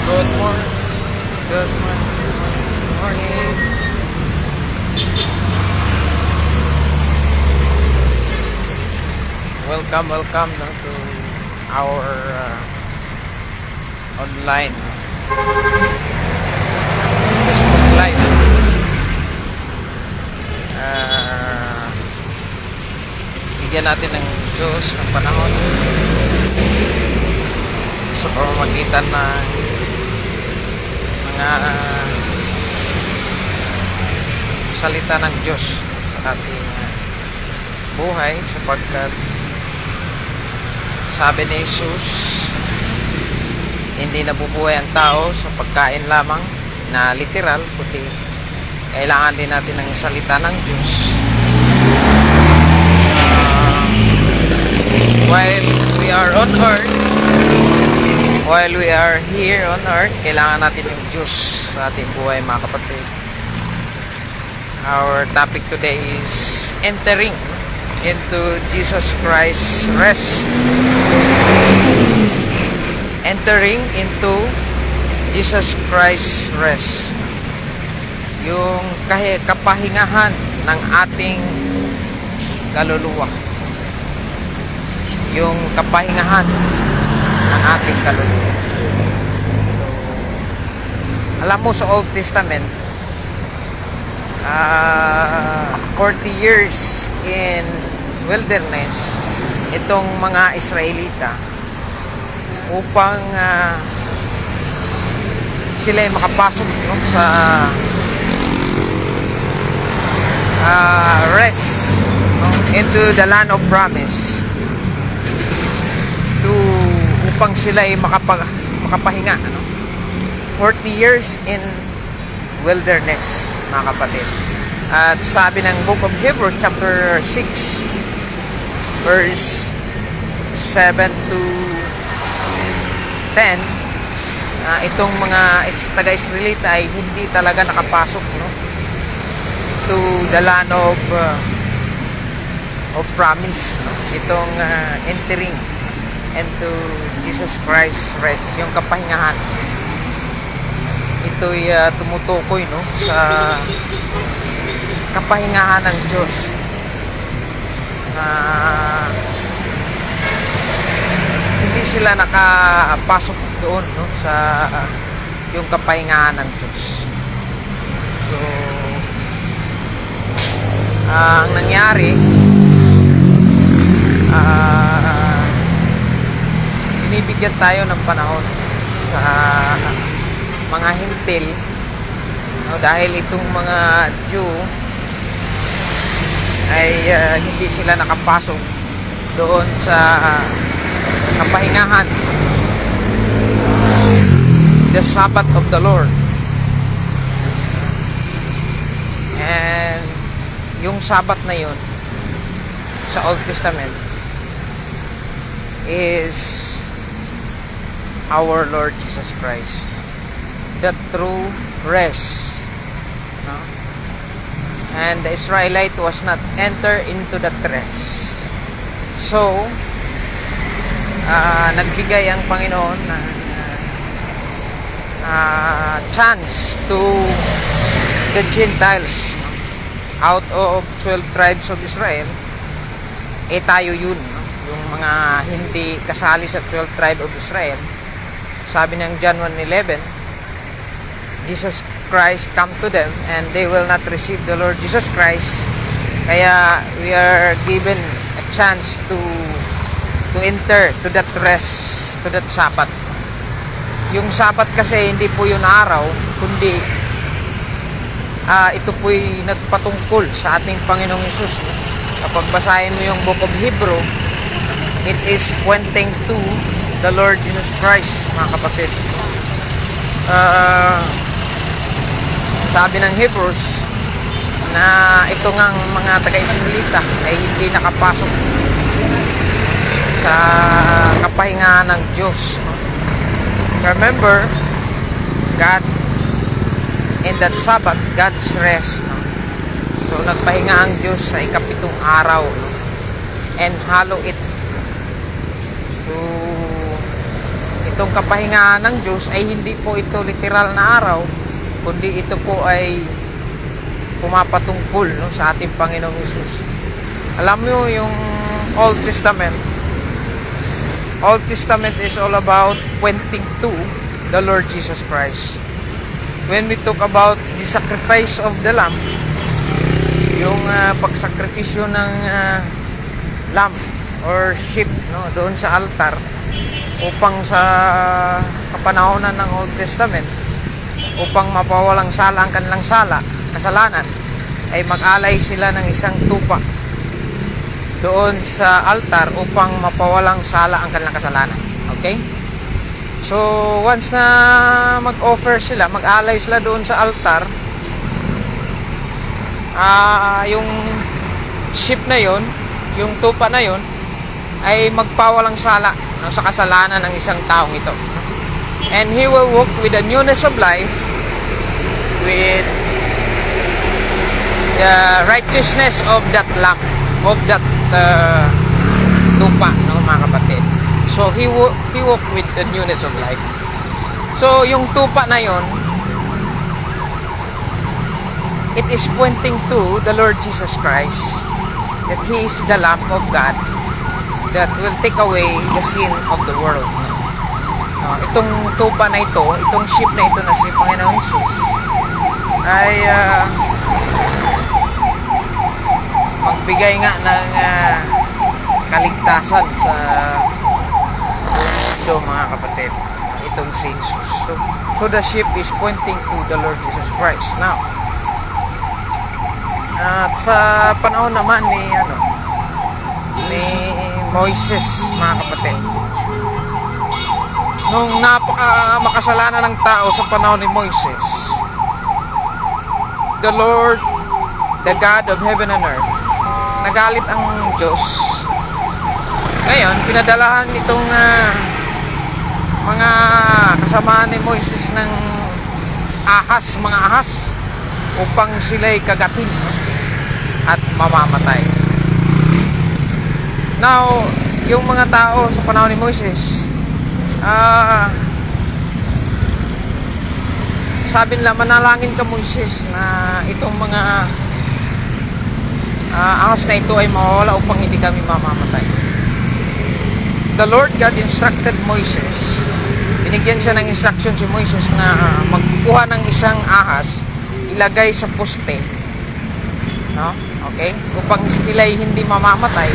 Good morning. Good morning. Good morning. Welcome no, to our online Facebook Live. Bigyan natin ng Diyos ng panahon sa pamamagitan ng mga salita ng Diyos sa ating buhay, sapagkat sabi ni Jesus, hindi nabubuhay ang tao sa pagkain lamang na literal, kundi kailangan din natin ng salita ng Diyos. While we are on earth, while we are here on earth, kailangan natin yung Diyos sa ating buhay, mga kapatid. Our topic today is entering into Jesus Christ's rest. Entering into Jesus Christ's rest. Yung kapahingahan ng ating kaluluwa. Yung kapahingahan ng ating kaluluwa. Alam mo, sa Old Testament, 40 years in wilderness itong mga Israelita upang sila ay makapasok, no, sa rest, no, into the land of promise, upang sila ay makapahinga, no? 40 years in wilderness, mga kapatid. At sabi ng Book of Hebrews chapter 6 verse 7 to 10, itong mga taga-Israelita ay hindi talaga nakapasok, no, to the land of promise, no? Itong entering into Jesus Christ's rest, yung kapahingahan. Ito'y tumutukoy, no, sa kapahingahan ng Diyos. Hindi sila nakapasok doon, no, sa yung kapahingahan ng Diyos. So ang nangyari, binibigyan tayo ng panahon sa mga hintil, no, dahil itong mga Jew ay hindi sila nakapasok doon sa kapahingahan, the Sabbath of the Lord. And yung Sabbath na yun sa Old Testament is our Lord Jesus Christ, the true rest, no? And the Israelite was not enter into that rest. So nagbigay ang Panginoon ng chance to the Gentiles out of 12 tribes of Israel. Tayo yun, no? Yung mga hindi kasali sa 12 tribe of Israel. Sabi ng John 1:11, Jesus Christ come to them and they will not receive the Lord Jesus Christ. Kaya we are given a chance to enter to that rest, to that Sabbath. Yung Sabbath kasi hindi po yun araw, kundi ito po'y nagpatungkol sa ating Panginoong Hesus. Kapag basahin mo yung Book of Hebrew, it is pointing to the Lord Jesus Christ, mga kapatid. Sabi ng Hebrews na ito ngang mga taga-Israelita ay hindi nakapasok sa kapahingahan ng Diyos. Remember, God in that Sabbath, God's rest, no? So nagpahinga ang Diyos sa ikapitong araw, no? And hallow it. So itong kapahingahan ng Diyos ay hindi po ito literal na araw, kundi ito po ay pumapatungkol, no, sa ating Panginoong Hesus. Alam nyo yung Old Testament is all about pointing to the Lord Jesus Christ. When we talk about the sacrifice of the lamb, yung pagsakripisyo ng lamb or sheep, no, doon sa altar, upang sa kapanahonan ng Old Testament, upang mapawalang sala ang kanilang kasalanan, ay mag-alay sila ng isang tupa doon sa altar upang mapawalang sala ang kanilang kasalanan. Okay? So, once na mag-offer sila, mag-alay sila doon sa altar, yung sheep na yon, yung tupa na yon, ay magpawalang sala, no, sa kasalanan ng isang taong ito. And he will walk with the newness of life, with the righteousness of that lamb, of that tupa, no, mga kapatid. So he walked with the newness of life. So yung tupa na yon, it is pointing to the Lord Jesus Christ, that He is the Lamb of God that will take away the sin of the world. Itong tupa na ito, itong sheep na ito na si Panginoong Hesus, ay magbigay nga ng kaligtasan sa mundo, mga kapatid, itong si Jesus. So the sheep is pointing to the Lord Jesus Christ. Now, at sa panahon naman ni Moises, mga kapatid, nung makasalanan ng tao sa panahon ni Moises, the Lord, the God of heaven and earth, nagalit ang Diyos. Ngayon, pinadalahan itong mga kasamaan ni Moises ng mga ahas, upang sila'y kagatin at mamamatay. Now, yung mga tao sa panahon ni Moises, sabi nila, manalangin ka, Moises, na itong mga ahas na ito ay mawawala upang hindi kami mamamatay. The Lord God instructed Moises, binigyan siya ng instruction si Moises na magkuha ng isang ahas, ilagay sa poste, no? Okay? Upang sila hindi mamamatay,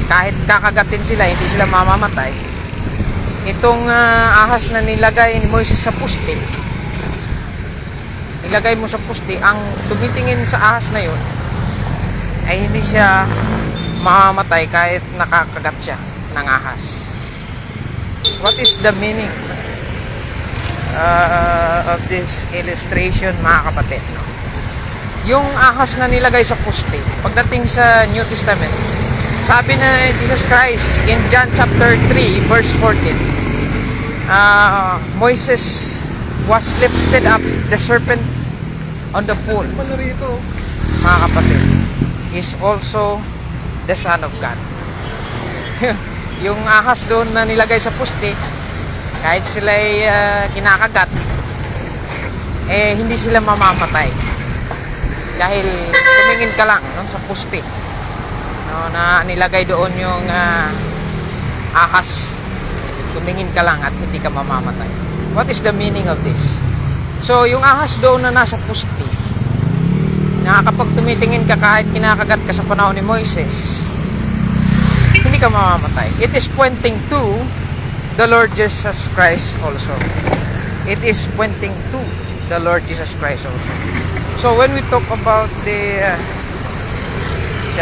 kahit kakagatin sila, hindi sila mamamatay. Itong ahas na nilagay ni Moises sa poste, ilagay mo sa poste, ang tumitingin sa ahas na yun ay hindi siya mamamatay kahit nakakagat siya ng ahas. What is the meaning of this illustration, mga kapatid? No? Yung ahas na nilagay sa poste, pagdating sa New Testament, sabi na Jesus Christ in John chapter 3 verse 14, Moses was lifted up, the serpent on the pool, mga kapatid, is also the Son of God. Yung ahas doon na nilagay sa poste, kahit sila'y kinakagat, hindi sila mamamatay. Dahil tumingin ka lang, no, sa poste, no, na nilagay doon yung ahas. Tumingin ka lang at hindi ka mamamatay. What is the meaning of this? So, yung ahas doon na nasa poste, na kapag tumitingin ka kahit kinakagat ka sa panahon ni Moises, hindi ka mamamatay. It is pointing to the Lord Jesus Christ also. It is pointing to the Lord Jesus Christ also. So when we talk about the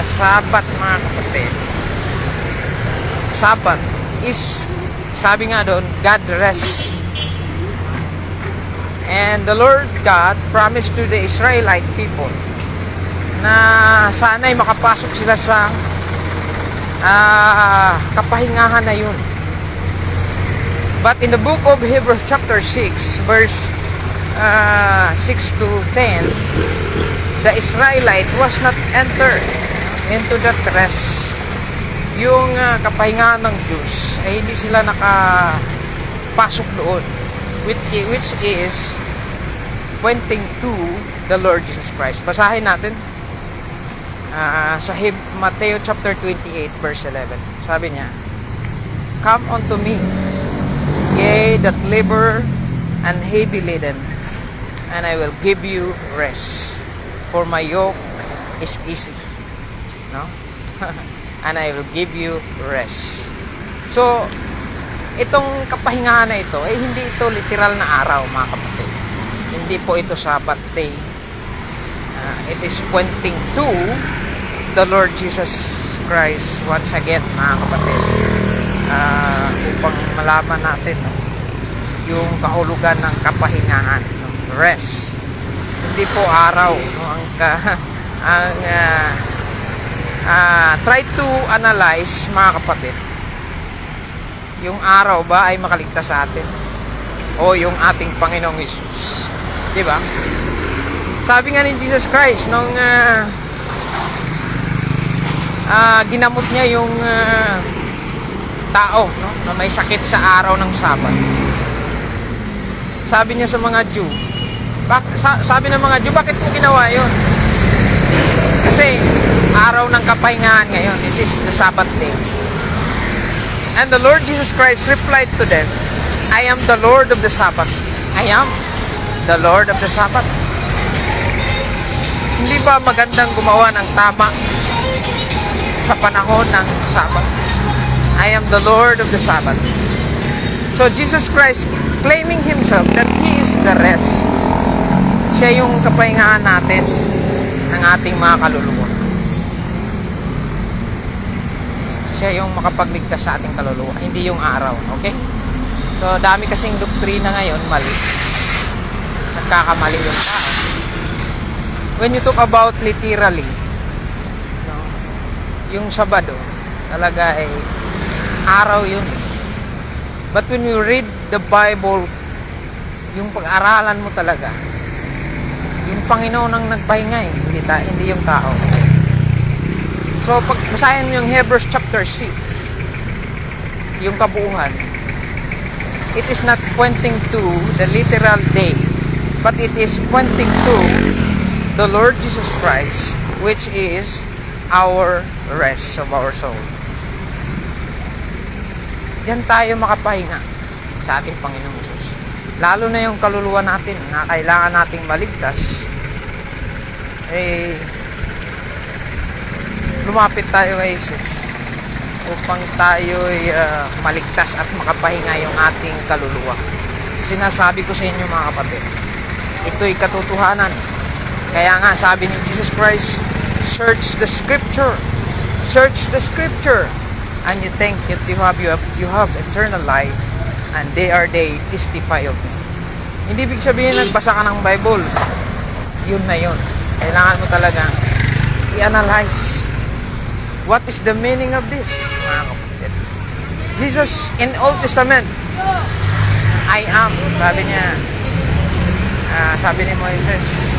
Sabbath, mga kapatid, Sabbath is, sabi nga doon, God rest. And the Lord God promised to the Israelite people na sana'y makapasok sila sa kapahingahan na yun. But in the book of Hebrews chapter 6 verse 6 to 10, the Israelite was not entered into that rest. Yung kapahingahan ng Diyos ay hindi sila nakapasok papasok doon, which is pointing to the Lord Jesus Christ. Basahin natin sa Matthew chapter 28 verse 11. Sabi niya, "Come unto me, ye that labor and heavy laden, and I will give you rest. For my yoke is easy." No? And I will give you rest. So, itong kapahingahan na ito, hindi ito literal na araw, mga kapatid. Hindi po ito Sabbath day. It is pointing to the Lord Jesus Christ once again, mga kapatid. Upang malaman natin, no, yung kahulugan ng kapahingahan, no, rest. Hindi po araw, no, try to analyze, mga kapatid, yung araw ba ay makaligtas sa atin o yung ating Panginoong Jesus, di ba? Sabi nga ni Jesus Christ nung ginamot niya yung tao, no, na may sakit sa araw ng Sabat. Sabi niya sa mga Jew, sabi ng mga Jew, bakit mo ginawa yun? Kasi araw ng kapahingahan ngayon, this is the Sabbath day. And the Lord Jesus Christ replied to them, "I am the Lord of the Sabbath." I am the Lord of the Sabbath. Hindi ba magandang gumawa ng tama sa panahon ng Sabbath? I am the Lord of the Sabbath. So Jesus Christ claiming himself that He is the rest. Siya yung kapahingahan natin ng ating mga kaluluwa. Siya yung makapagligtas sa ating kaluluwa, hindi yung araw. Okay? So dami kasing doktrina ngayon, mali. Nagkakamali yung tao. When you talk about literally, no, yung Sabado talaga ay araw yun. But when you read the Bible, yung pag-aralan mo talaga, yung Panginoon ang nagpahinga, hindi yung tao. So pag basahin mo yung Hebrews chapter 6, yung kabuuan, it is not pointing to the literal day, but it is pointing to the Lord Jesus Christ, which is our rest of our soul. Diyan tayo makapahinga sa ating Panginoong Jesus. Lalo na yung kaluluwa natin na kailangan nating maligtas, lumapit tayo kay Jesus upang tayo maligtas at makapahinga yung ating kaluluwa. Sinasabi ko sa inyo, mga kapatid, ito'y katotohanan. Kaya nga sabi ni Jesus Christ, search the scripture, and you think that you have eternal life, and they testify of me. Hindi ibig sabihin nagbasa ka ng Bible, yun na yun. Kailangan mo talaga i-analyze what is the meaning of this, mga kapatid. Jesus in Old Testament, I am, sabi niya, sabi ni Moises,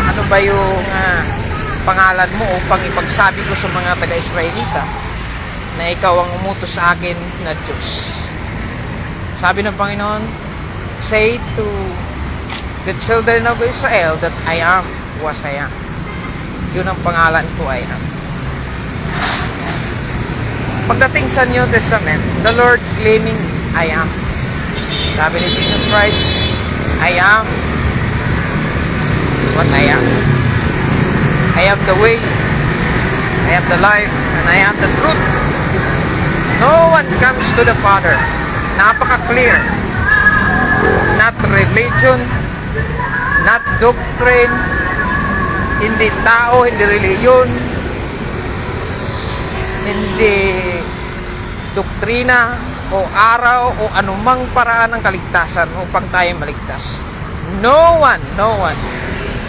ano ba yung pangalan mo upang ipagsabi ko sa mga taga-Israelita na ikaw ang umutos sa akin na Diyos. Sabi ng Panginoon, say to the children of Israel that I am was I am. Yun ang pangalan ko, I am. Pagdating sa New Testament, the Lord claiming I am. Sabi ni Jesus Christ, I am what I am. I am the way, I am the life, and I am the truth. No one comes to the Father. Napaka-clear. Not religion, not doctrine, hindi tao, hindi reliyon, hindi doktrina o araw o anumang paraan ng kaligtasan upang tayo maligtas. No one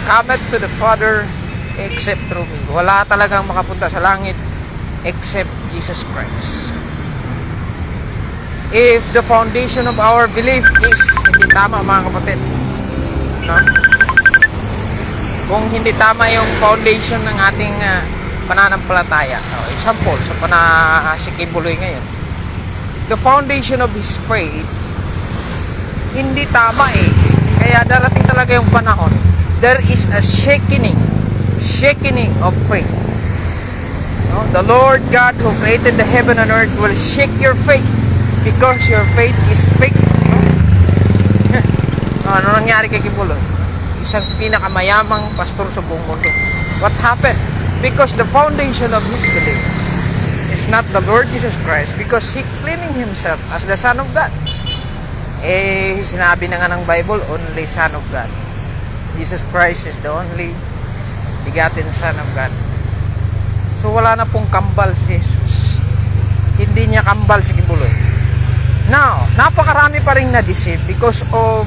cometh to the Father except through me. Wala talagang makapunta sa langit except Jesus Christ. If the foundation of our belief is hindi tama, mga kapatid, no? Kung hindi tama yung foundation ng ating pananampalataya, example, sa Sikibuloy ngayon, the foundation of his faith, hindi tama eh. Kaya darating talaga yung panahon, there is a shaking of faith. No? The Lord God who created the heaven and earth will shake your faith because your faith is fake. No? Ano nangyari kay Kibuloy? Isang pinakamayamang pastor sa buong mundo. What happened? Because the foundation of his belief is not the Lord Jesus Christ, because he claiming himself as the Son of God. Eh, sinabi na nga ng Bible, only Son of God. Jesus Christ is the only begotten Son of God. So wala na pong kambal si Jesus. Hindi niya kambal si Kibuloy. Now, napakarami pa rin na-deceive because of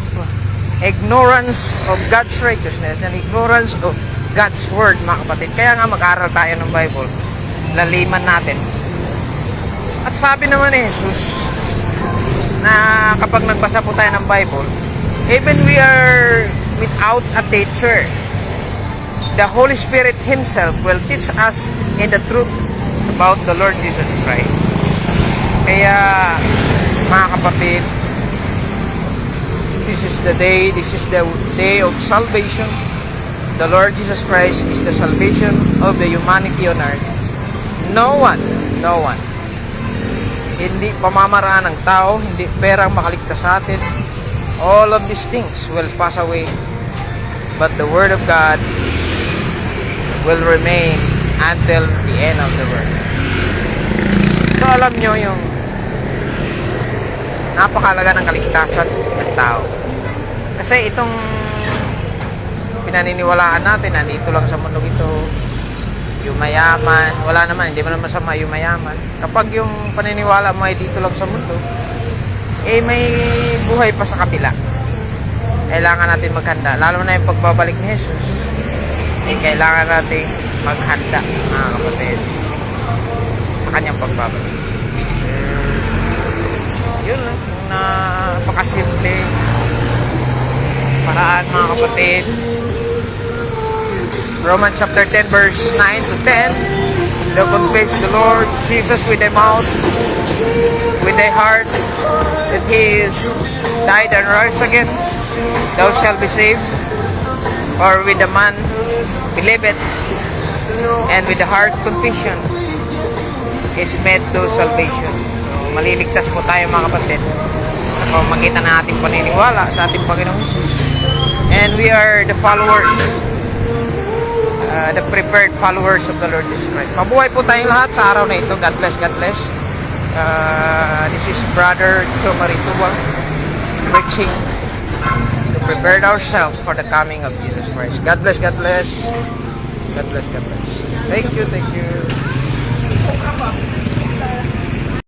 ignorance of God's righteousness and ignorance of God's Word, mga kapatid. Kaya nga mag-aral tayo ng Bible. Laliman natin. At sabi naman ni Jesus na kapag nagbasa po tayo ng Bible, even we are without a teacher, the Holy Spirit Himself will teach us in the truth about the Lord Jesus Christ. Kaya, mga kapatid, this is the day of salvation. The Lord Jesus Christ is the salvation of the humanity on earth. No one, hindi pamamaraan ng tao, hindi perang makaligtas sa atin. All of these things will pass away, but the Word of God will remain until the end of the world. So alam nyo yung napakalaga ng kaligtasan ng tao. Kasi itong pinaniniwalaan natin, nandito lang sa mundo ito, yung mayaman, wala naman, hindi mo naman masama yung mayaman. Kapag yung paniniwala mo ay dito lang sa mundo, eh may buhay pa sa kabila. Kailangan natin maghanda, lalo na yung pagbabalik ni Jesus. Eh kailangan natin maghanda, mga kapatid, sa kanyang pagbabalik. Yun lang, yung napakasimple paraan, mga kapatid. Romans chapter 10 verse 9 to 10. Thou confess the Lord Jesus with thy mouth, with thy heart, that He is died and rose again, thou shalt be saved. Or with the man believeth, and with the heart confession is made to salvation. So, maliligtas po tayo, mga kapatid, sa pamamagitan ng ating paniniwala sa ating Panginoong Jesus. And we are the followers, the prepared followers of the Lord Jesus Christ. Mabuhay po tayong lahat sa araw na ito. God bless, God bless. This is Brother Joe Marituba preaching to prepare ourselves for the coming of Jesus Christ. God bless, God bless. God bless, God bless. Thank you, thank you.